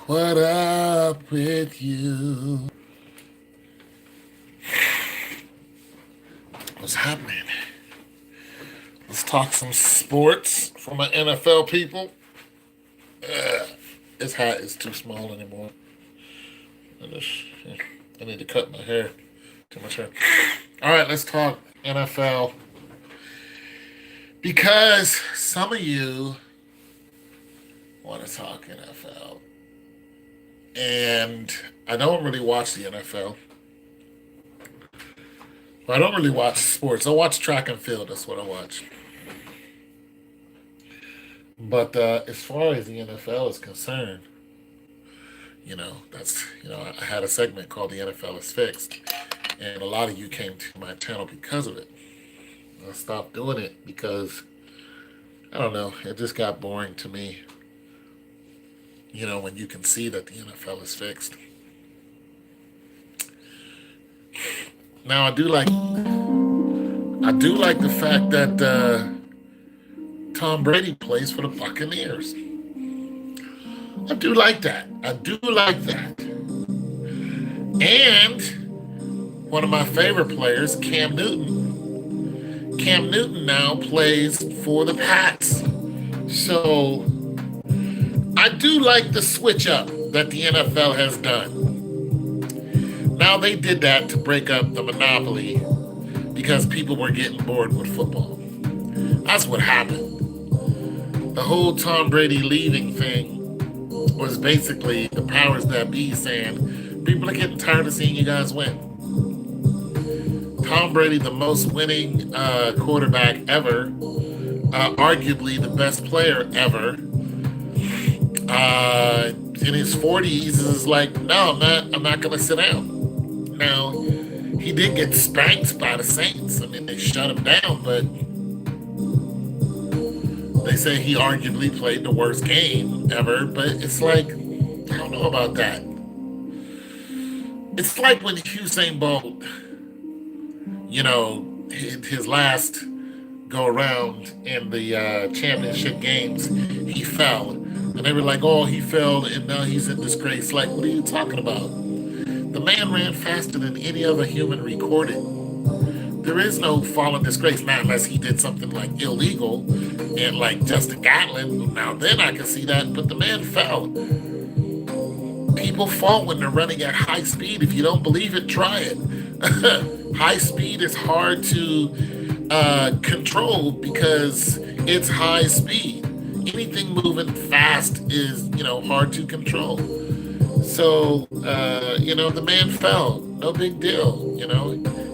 What up with you? What's happening? Let's talk some sports for my NFL people. This hat is too small anymore. I, just, I need to cut my hair. Too much hair. All right, let's talk NFL. Because some of you want to talk NFL. And I don't really watch the NFL. I don't really watch sports. I watch track and field. That's what I watch. But as far as the NFL is concerned, I had a segment called The NFL is Fixed. And a lot of you came to my channel because of it. I stopped doing it because, I don't know, it just got boring to me. When you can see that the NFL is fixed. Now I do like the fact that Tom Brady plays for the Buccaneers. I do like that. I do like that. And one of my favorite players, Cam Newton. Cam Newton now plays for the Pats. So I do like the switch up that the NFL has done. Now they did that to break up the monopoly because people were getting bored with football. That's what happened. The whole Tom Brady leaving thing was basically the powers that be saying, people are getting tired of seeing you guys win. Tom Brady, the most winning quarterback ever, arguably the best player ever, in his 40s is like, no, I'm not going to sit down. Now, he did get spanked by the Saints. I mean, they shut him down, but they say he arguably played the worst game ever. But it's like, I don't know about that. It's like when Usain Bolt, his last go around in the championship games, he fell. And they were like, oh, he fell and now he's in disgrace. Like, what are you talking about? The man ran faster than any other human recorded. There is no fall in disgrace, not unless he did something like illegal and like Justin Gatlin. Now then I can see that, but the man fell. People fall when they're running at high speed. If you don't believe it, try it. High speed is hard to control because it's high speed. Anything moving fast is, hard to control. So, the man fell. No big deal.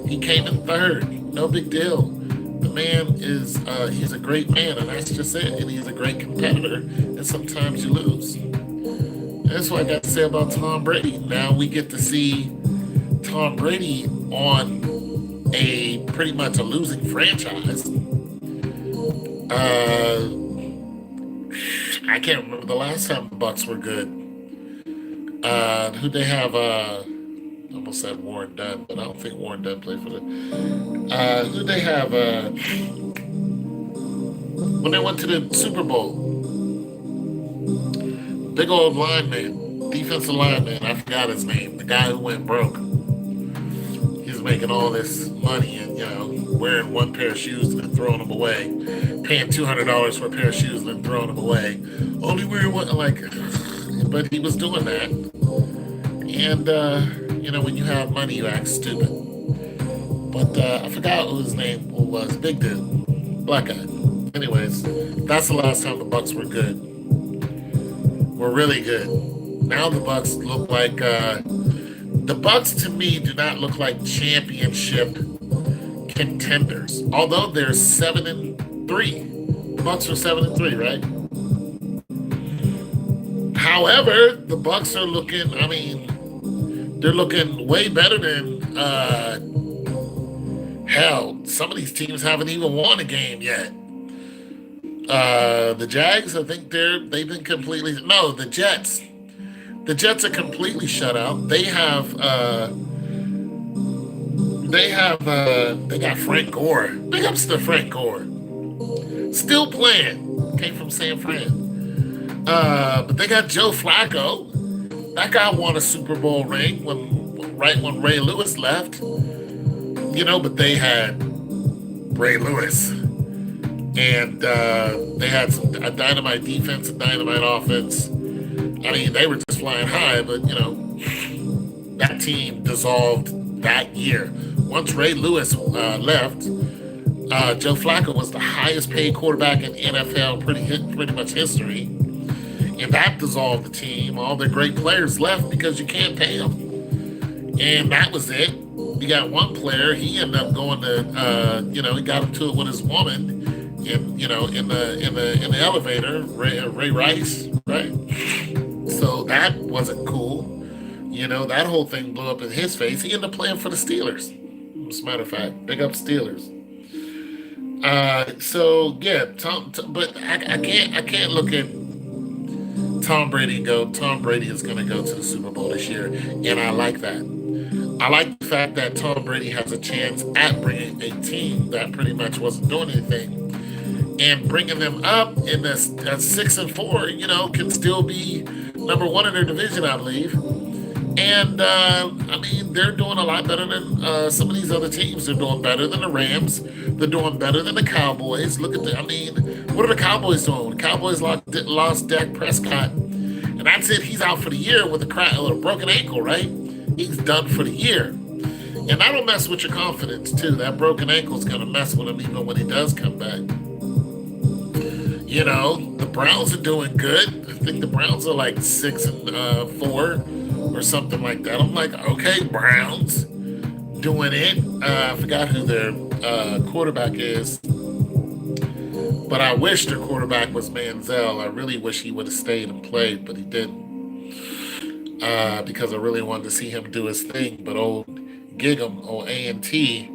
He came in third. No big deal. The man he's a great man, and that's just it. And he's a great competitor, and sometimes you lose. And that's what I got to say about Tom Brady. Now we get to see Tom Brady on pretty much a losing franchise. I can't remember the last time the Bucks were good. Who they have? I almost said Warren Dunn, but I don't think Warren Dunn played for the. Who they have? When they went to the Super Bowl, big old lineman, defensive lineman. I forgot his name. The guy who went broke. He's making all this money and wearing one pair of shoes and then throwing them away, paying $200 for a pair of shoes and then throwing them away. Only wearing one but he was doing that. And when you have money, you act stupid. But I forgot what his name was. Big dude, black guy. Anyways, that's the last time the Bucks were good. Were really good. Now the Bucks look like the Bucks to me do not look like championship contenders. Although they're 7-3. The Bucks are 7-3, right? However, the Bucks are looking, they're looking way better than hell. Some of these teams haven't even won a game yet. The Jags, I think they've been completely the Jets. The Jets are completely shut out. They got Frank Gore. Big ups to Frank Gore. Still playing. Came from San Fran. But they got Joe Flacco. That guy won a Super Bowl ring when Ray Lewis left. But they had Ray Lewis, and they had a dynamite defense, a dynamite offense. I mean, they were just flying high, but that team dissolved that year. Once Ray Lewis left, Joe Flacco was the highest paid quarterback in NFL pretty much history, and that dissolved the team. All the great players left because you can't pay them, and that was it. You got one player. He ended up going to, he got into it with his woman, in the elevator. Ray Rice, right? So that wasn't cool. That whole thing blew up in his face. He ended up playing for the Steelers. As a matter of fact, big up Steelers. So yeah, but I can't look at Tom Brady and go, Tom Brady is going to go to the Super Bowl this year, and I like that. I like the fact that Tom Brady has a chance at bringing a team that pretty much wasn't doing anything and bringing them up in this 6-4. Can still be number one in their division, I believe. And I mean, they're doing a lot better than some of these other teams. They're doing better than the Rams. They're doing better than the Cowboys. Look at I mean, what are the Cowboys doing? The Cowboys lost Dak Prescott, and that's it. He's out for the year with a broken ankle, right? He's done for the year. And that'll mess with your confidence too. That broken ankle's gonna mess with him even when he does come back. The Browns are doing good. I think the Browns are like 6-4 or something like that. I'm like, okay, Browns doing it. I forgot who their quarterback is, but I wish their quarterback was Manziel. I really wish he would have stayed and played, but he didn't. Because I really wanted to see him do his thing. But old Gig'em, old A&T,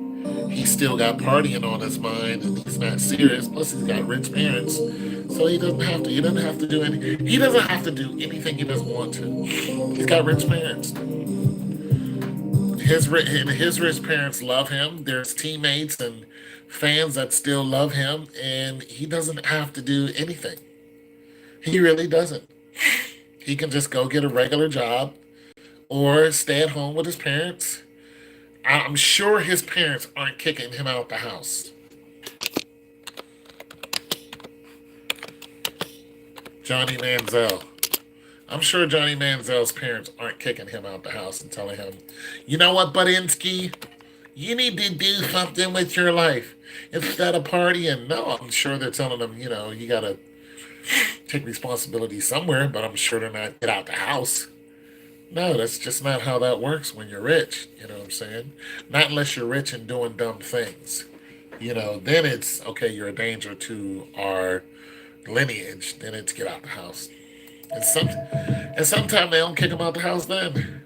he still got partying on his mind, and he's not serious. Plus, he's got rich parents, so he doesn't have to. He doesn't have to do any. He doesn't have to do anything he doesn't want to. He's got rich parents. His rich parents love him. There's teammates and fans that still love him, and he doesn't have to do anything. He really doesn't. He can just go get a regular job or stay at home with his parents. I'm sure his parents aren't kicking him out the house. Johnny Manziel. I'm sure Johnny Manziel's parents aren't kicking him out the house and telling him, you know what, Budinsky? You need to do something with your life instead of partying. No, I'm sure they're telling him, you got to take responsibility somewhere, but I'm sure they're not get out the house. No, that's just not how that works when you're rich. You know what I'm saying? Not unless you're rich and doing dumb things. Then it's okay, you're a danger to our lineage. Then it's get out the house. And sometimes they don't kick them out the house then.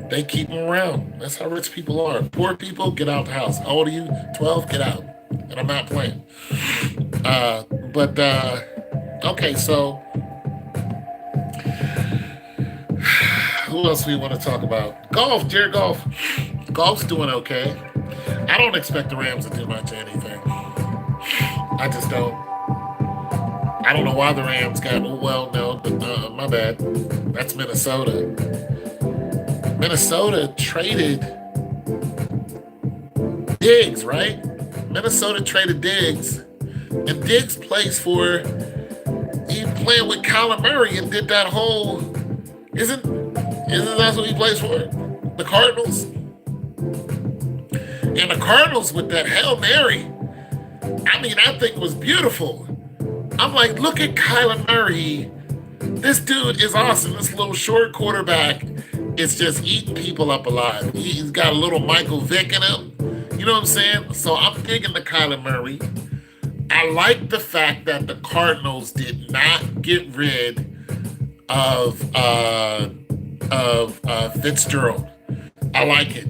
They keep them around. That's how rich people are. Poor people, get out the house. How old are you? 12, get out. And I'm not playing. Okay, so who else we want to talk about? Golf, Jared Golf. Golf's doing okay. I don't expect the Rams to do much of anything. I just don't. I don't know why the Rams got. Well, no, my bad. That's Minnesota. Minnesota traded Diggs, right? Minnesota traded Diggs, and Diggs plays for. He playing with Kyler Murray and did that whole. Isn't that what he plays for? The Cardinals. And the Cardinals with that Hail Mary. I mean, that thing was beautiful. I'm like, look at Kyler Murray. This dude is awesome. This little short quarterback is just eating people up alive. He's got a little Michael Vick in him. You know what I'm saying? So I'm digging the Kyler Murray. I like the fact that the Cardinals did not get rid of Fitzgerald. I like it.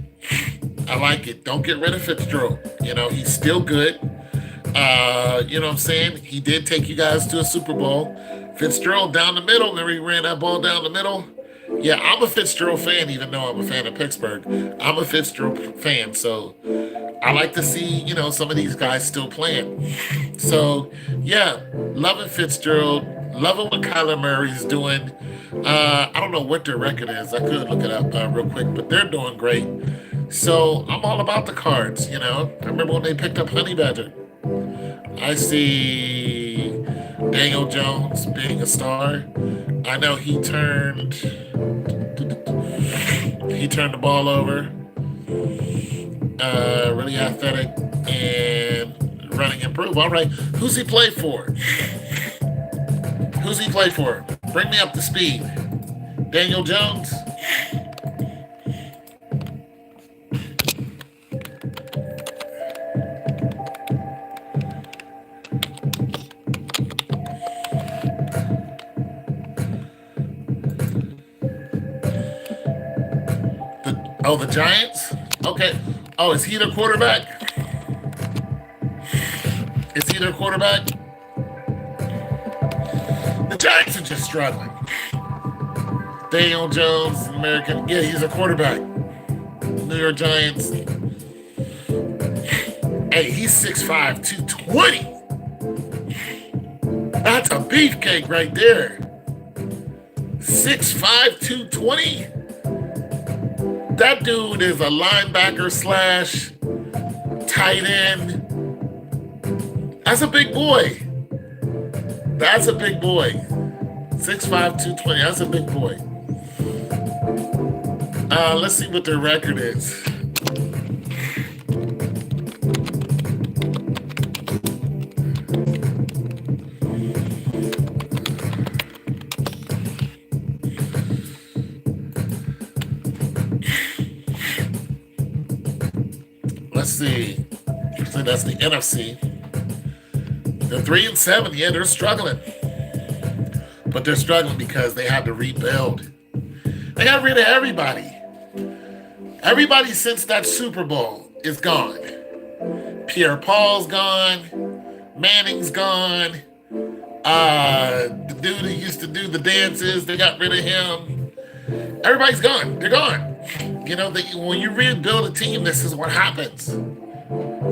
I like it. Don't get rid of Fitzgerald. He's still good. You know what I'm saying? He did take you guys to a Super Bowl. Fitzgerald down the middle. Remember he ran that ball down the middle? Yeah, I'm a Fitzgerald fan, even though I'm a fan of Pittsburgh. I'm a Fitzgerald fan, so I like to see, some of these guys still playing. So, yeah, loving Fitzgerald. Loving what Kyler Murray's doing. I don't know what their record is. I could look it up real quick, but they're doing great. So I'm all about the Cards. I remember when they picked up Honey Badger. I see Daniel Jones being a star. I know he turned the ball over. Really athletic and running improve. All right, who's he play for? Who's he play for? Bring me up to speed. Daniel Jones. The Giants. Okay. Oh, is he their quarterback? Is he their quarterback? The Giants are just struggling. Daniel Jones, American. Yeah, he's a quarterback. New York Giants. Hey, he's 6'5", 220. That's a beefcake right there. 6'5", 220. That dude is a linebacker slash tight end. That's a big boy. That's a big boy. 6'5", 220. That's a big boy. Let's see what their record is. Let's see. So that's the NFC. They're 3-7. Yeah, they're struggling. But they're struggling because they had to rebuild. They got rid of everybody. Everybody since that Super Bowl is gone. Pierre Paul's gone. Manning's gone. The dude who used to do the dances, they got rid of him. Everybody's gone. They're gone. When you rebuild a team, this is what happens.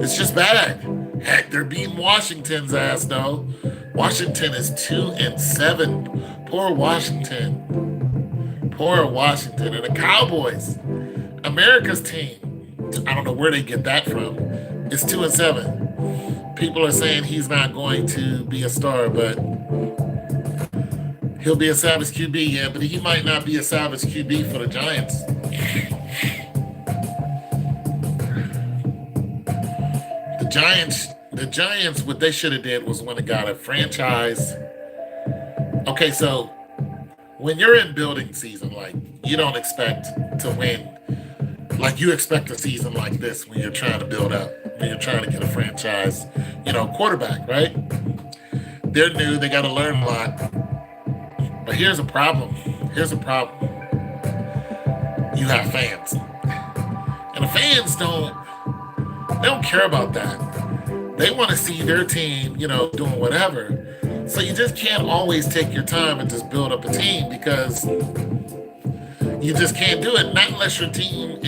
It's just bad. Heck, they're beating Washington's ass, though. Washington is 2-7. Poor Washington. Poor Washington. And the Cowboys, America's team, I don't know where they get that from. It's 2-7. People are saying he's not going to be a star, but he'll be a savage QB, yeah, but he might not be a savage QB for the Giants. The Giants, what they should have did was when they got a franchise. Okay, so when you're in building season, like you don't expect to win. Like you expect a season like this when you're trying to build up, when you're trying to get a franchise, quarterback, right? They're new, they got to learn a lot. But here's a problem. You have fans. And the fans they don't care about that. They want to see their team, doing whatever. So you just can't always take your time and just build up a team because you just can't do it. Not unless your team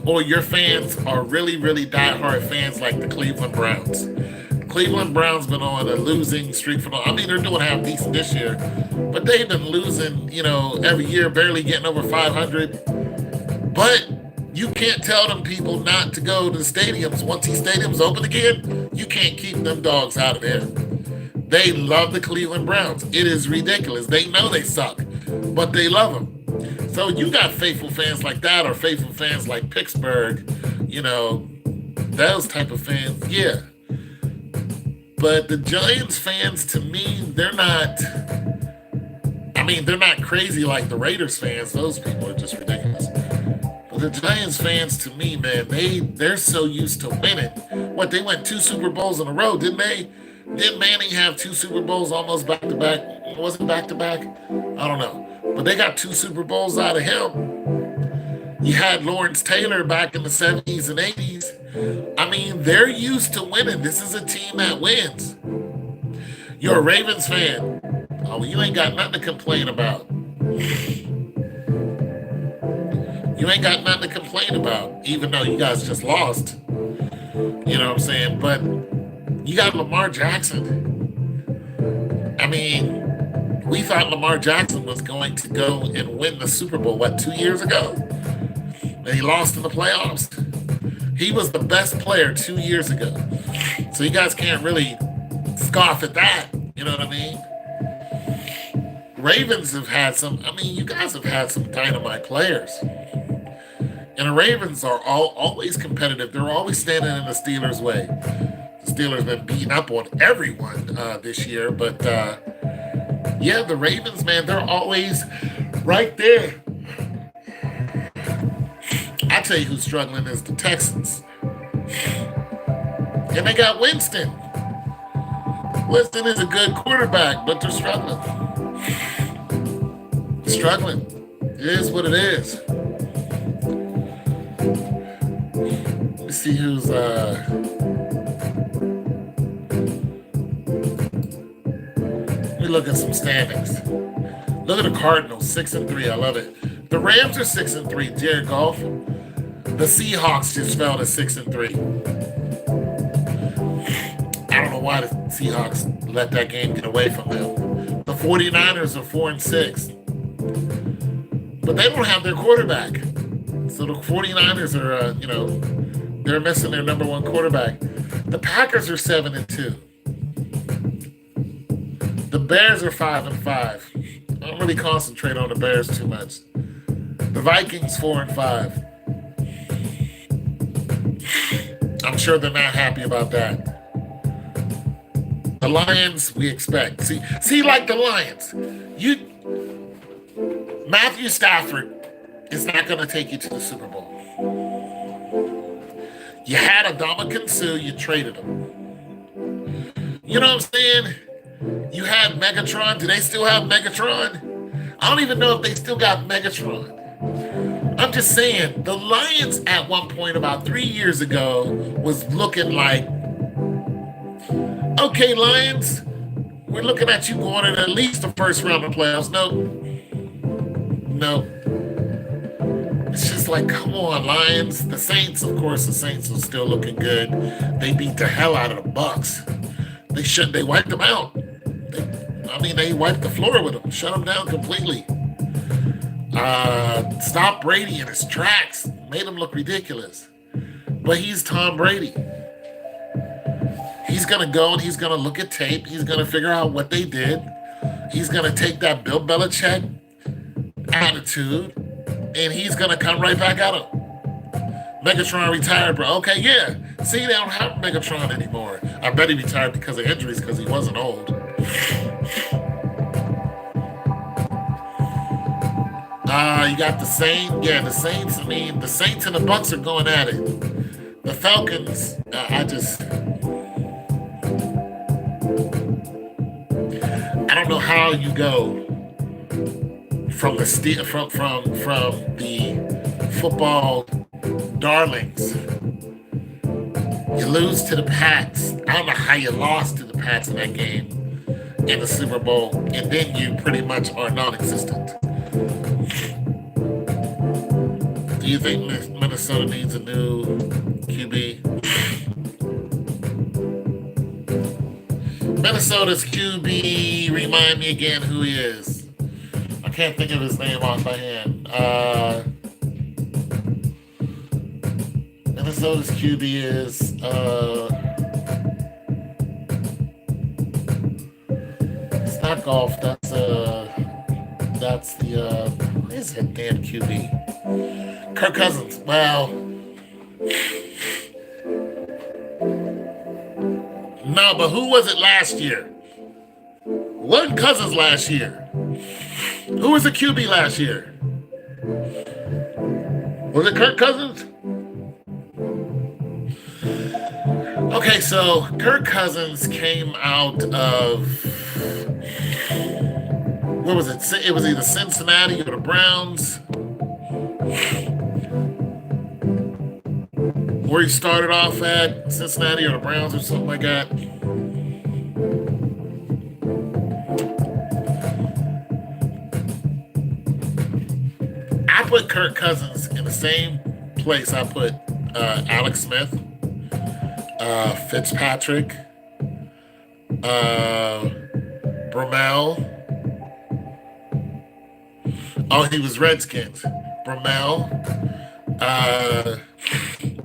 or your fans are really, really diehard fans like the Cleveland Browns. Cleveland Browns been on a losing streak they're doing half decent this year, but they've been losing, every year, barely getting over 500. But you can't tell them people not to go to the stadiums. Once these stadiums open again, you can't keep them dogs out of there. They love the Cleveland Browns. It is ridiculous. They know they suck, but they love them. So you got faithful fans like that or faithful fans like Pittsburgh, those type of fans, yeah. But the Giants fans, to me, they're not crazy like the Raiders fans. Those people are just ridiculous. But the Giants fans, to me, man, they're so used to winning. What, they went 2 Super Bowls in a row, didn't they? Didn't Manning have 2 Super Bowls almost back-to-back? Was it back-to-back? I don't know. But they got 2 Super Bowls out of him. You had Lawrence Taylor back in the 70s and 80s. They're used to winning. This is a team that wins. You're a Ravens fan. Oh, well, you ain't got nothing to complain about. You ain't got nothing to complain about, even though you guys just lost. You know what I'm saying? But you got Lamar Jackson. We thought Lamar Jackson was going to go and win the Super Bowl, what, 2 years ago? And he lost in the playoffs. He was the best player 2 years ago. So you guys can't really scoff at that. You know what I mean? Ravens have had some, I mean, you guys have had some dynamite players. And the Ravens are always competitive. They're always standing in the Steelers' way. The Steelers have been beating up on everyone this year. But, yeah, the Ravens, man, they're always right there. I tell you who's struggling is the Texans. And they got Winston. Winston is a good quarterback, but they're struggling. Struggling. It is what it is. Let me see who's let me look at some standings. Look at the Cardinals, 6-3. I love it. The Rams are 6-3. Jared Goff. The Seahawks just fell to 6-3. I don't know why the Seahawks let that game get away from them. The 49ers are 4-6. But they don't have their quarterback. So the 49ers are, they're missing their number one quarterback. The Packers are 7-2. The Bears are 5-5. I don't really concentrate on the Bears too much. The Vikings 4-5. I'm sure they're not happy about that. The Lions, we expect. See, like the Lions, Matthew Stafford is not going to take you to the Super Bowl. You had Ndamukong Suh, you traded him. You know what I'm saying? You had Megatron. Do they still have Megatron? I don't even know if they still got Megatron. I'm just saying, the Lions at one point about 3 years ago was looking like, okay, Lions, we're looking at you going in at least the first round of playoffs. No. It's just like, come on, Lions. The Saints, of course, the Saints are still looking good. They beat the hell out of the Bucks. They wiped them out. They wiped the floor with them, shut them down completely. Stopped Brady in his tracks, made him look ridiculous. But he's Tom Brady. He's going to go and he's going to look at tape. He's going to figure out what they did. He's going to take that Bill Belichick attitude and he's going to come right back at him. Megatron retired, bro. Okay, yeah. See, they don't have Megatron anymore. I bet he retired because of injuries because he wasn't old. You got the Saints. Yeah, the Saints. The Saints and the Bucks are going at it. The Falcons, I don't know how you go from the football darlings. You lose to the Pats. I don't know how you lost to the Pats in that game in the Super Bowl, and then you pretty much are non-existent. Do you think Minnesota needs a new QB? Minnesota's QB, remind me again who he is. I can't think of his name off by hand. Minnesota's QB is it's not Golf. That's the what is that damn QB? Kirk Cousins. Well, no, but who was it last year? Wasn't Cousins last year? Who was the QB last year? Was it Kirk Cousins? Okay, so Kirk Cousins came out of, what was it? It was either Cincinnati or the Browns. Where he started off at, Cincinnati or the Browns or something like that. I put Kirk Cousins in the same place I put Alex Smith, Fitzpatrick, Brumell, Oh, he was Redskins. Bromell, uh,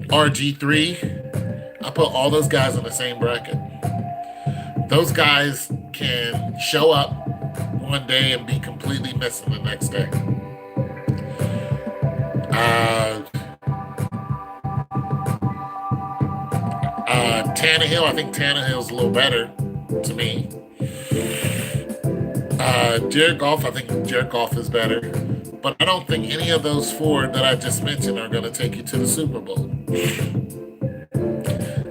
RG3. I put all those guys in the same bracket. Those guys can show up one day and be completely missing the next day. Uh, Tannehill, I think Tannehill's a little better to me. Jared Goff, I think Jared Goff is better. But I don't think any of those four that I just mentioned are going to take you to the Super Bowl.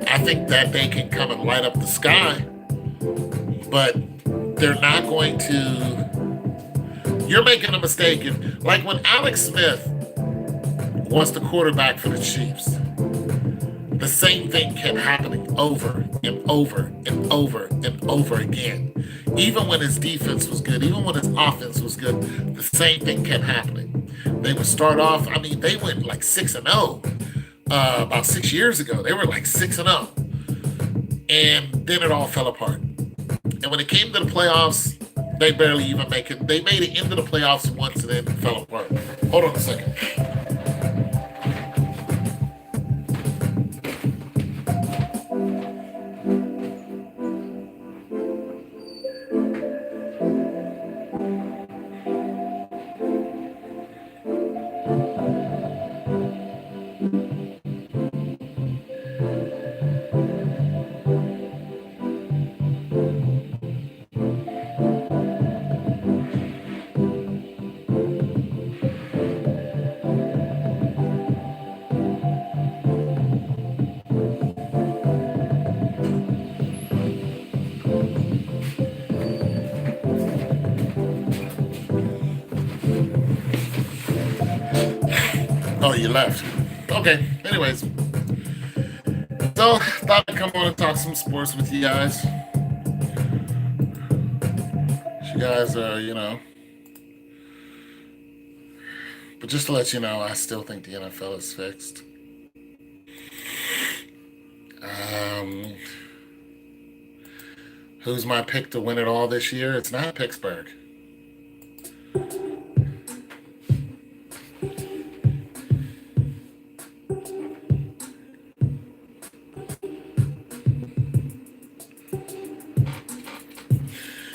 I think that they can come and light up the sky, but they're not going to. You're making a mistake. Like when Alex Smith was the quarterback for the Chiefs, the same thing kept happening over and over and over and over again. Even when his defense was good, even when his offense was good, the same thing kept happening. They would start off, I mean, they went like 6-0 about 6 years ago. They were like 6-0. And then it all fell apart. And when it came to the playoffs, they barely even make it. They made it into the playoffs once and then fell apart. Hold on a second. Oh, you left. Okay. Anyways, so thought I'd come on and talk some sports with you guys. You guys are, but just to let you know, I still think the NFL is fixed. Um, who's my pick to win it all this year? It's not Pittsburgh.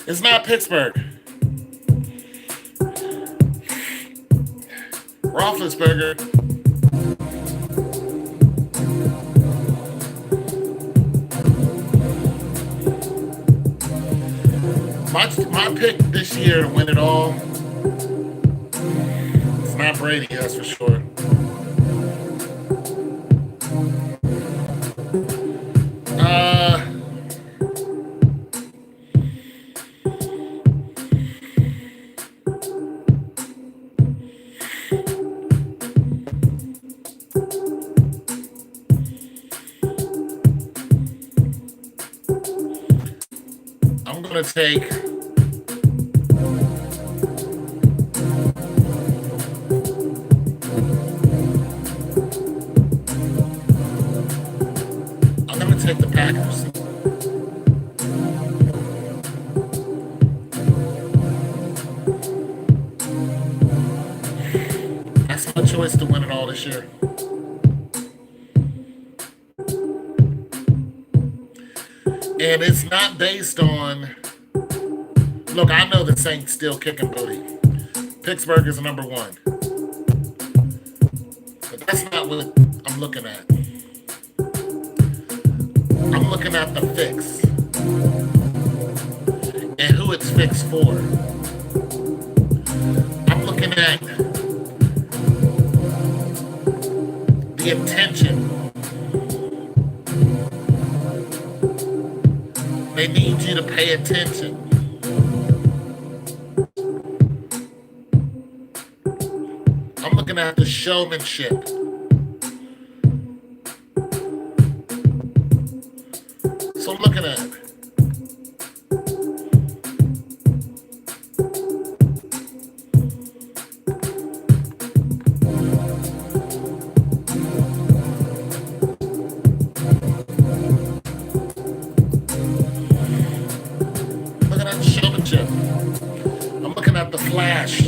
It's not Pittsburgh. Roethlisberger. My pick this year to win it all. It's not Brady, that's for sure. I'm gonna take. I'm gonna take the Packers. That's my choice to win it all this year. And it's not based on. Look, I know the Saints still kicking booty. Pittsburgh is number one. But that's not what I'm looking at. I'm looking at the fix. And who it's fixed for. I'm looking at the intention. They need you to pay attention. I'm looking at the showmanship. So I'm looking at it. I'm looking at the flash.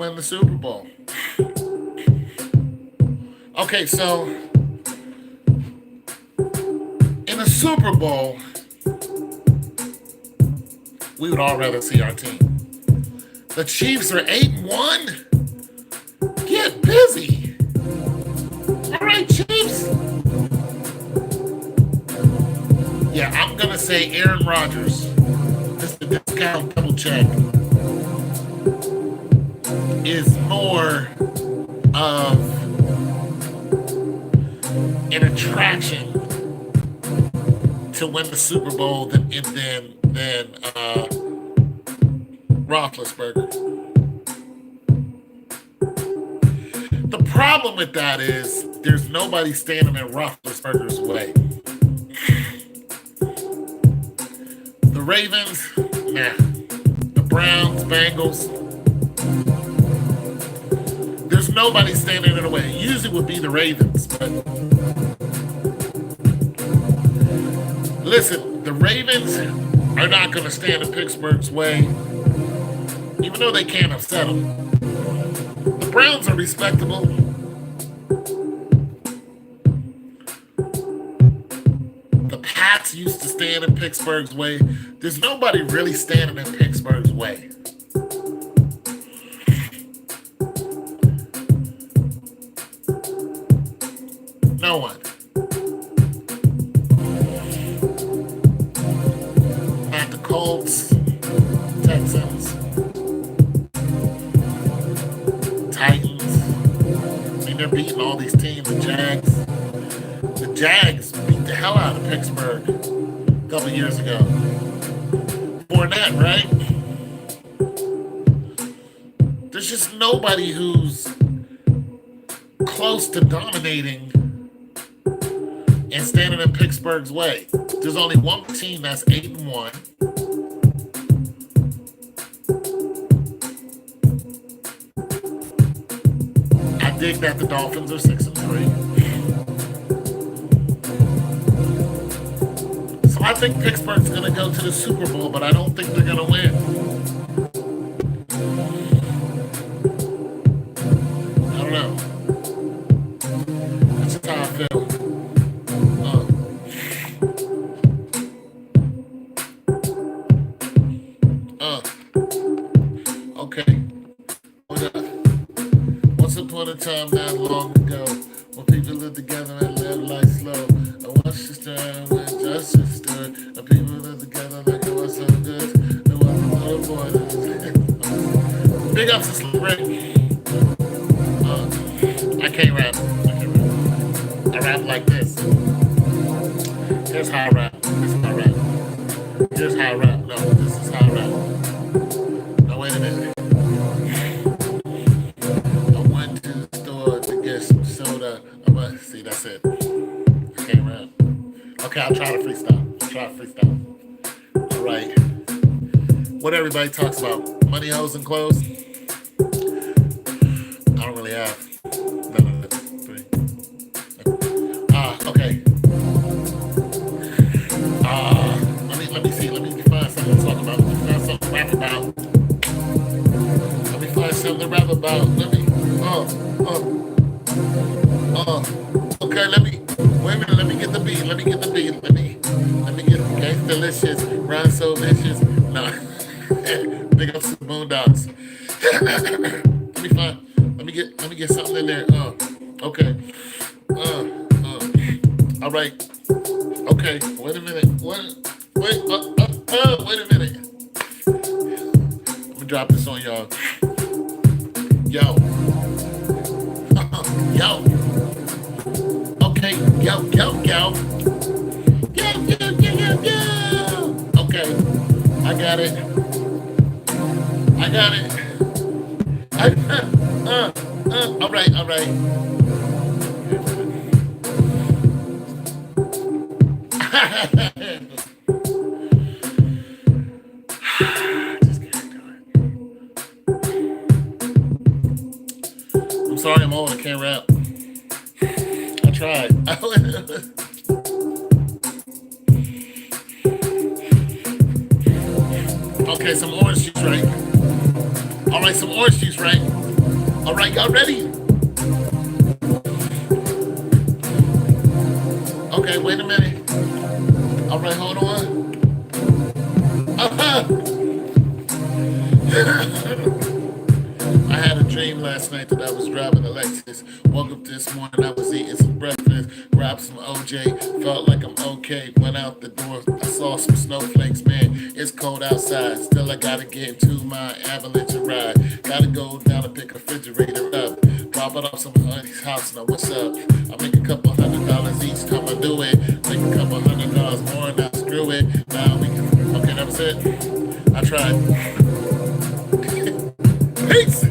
win the Super Bowl. Okay, so in the Super Bowl, we would all rather see our team. The Chiefs are 8-1. Get busy. All right, Chiefs. Yeah, I'm gonna say Aaron Rodgers. Just the discount double check is more of an attraction to win the Super Bowl than Roethlisberger. The problem with that is there's nobody standing in Roethlisberger's way. The Ravens, nah. The Browns, Bengals, there's nobody standing in the way. It usually would be the Ravens, but listen, the Ravens are not going to stand in Pittsburgh's way, even though they can't upset them. The Browns are respectable. The Pats used to stand in Pittsburgh's way. There's nobody really standing in Pittsburgh's way. No one. Not the Colts, Texans, Titans. I mean, they're beating all these teams. The Jags. The Jags beat the hell out of Pittsburgh a couple years ago. Fournette, right? There's just nobody who's close to dominating and standing in Pittsburgh's way. There's only one team that's 8-1. I dig that the Dolphins are 6-3. So I think Pittsburgh's going to go to the Super Bowl, but I don't think they're going to win. I don't know. That's just how I feel. Okay. Once upon a time, not long ago, when people lived together and lived life slow, I watched sister and when justice stood, and people lived together like it was so good. There was a little boy that was big ups to Slim Rick. I can't rap. I rap like this. Here's how I rap. This is how I rap. Here's how I rap. No, this is how I rap. No, wait a minute. I went to the store to get some soda. See, that's it. I can't rap. Okay, I'll try to freestyle. All right. What everybody talks about? Money, hoes, and clothes? I don't really have none of the three. Okay. Let me see. Let me find something to talk about. Let me find something to rap about. Let me find something to rap about. Okay, wait a minute, let me get the beat. Let me get, okay, delicious, run so vicious. No. Big up to the Boondocks. Let me get something in there. Okay. All right. Okay, wait a minute. Wait a minute. Let me drop this on y'all. Yo. Okay, yo. Okay, I got it. All right. Just can't do it. I'm sorry, I'm old. I can't rap. I tried. Okay, some orange juice, right? All right, some orange juice, right? All right, y'all ready? Okay, wait a minute. All right, hold on. Uh-huh. I had a dream last night that I was driving a Lexus. Woke up this morning, I was eating some breakfast, grabbed some OJ, felt like I'm okay. Went out the door, I saw some snowflakes, man. It's cold outside, still I gotta get into my avalanche ride. Gotta go down and pick a refrigerator up, drop it off somebody's house. Now what's up? I make a couple $100 each time I do it. Make a couple $100 more, now screw it. Now we can. Okay, that was it. I tried. Peace.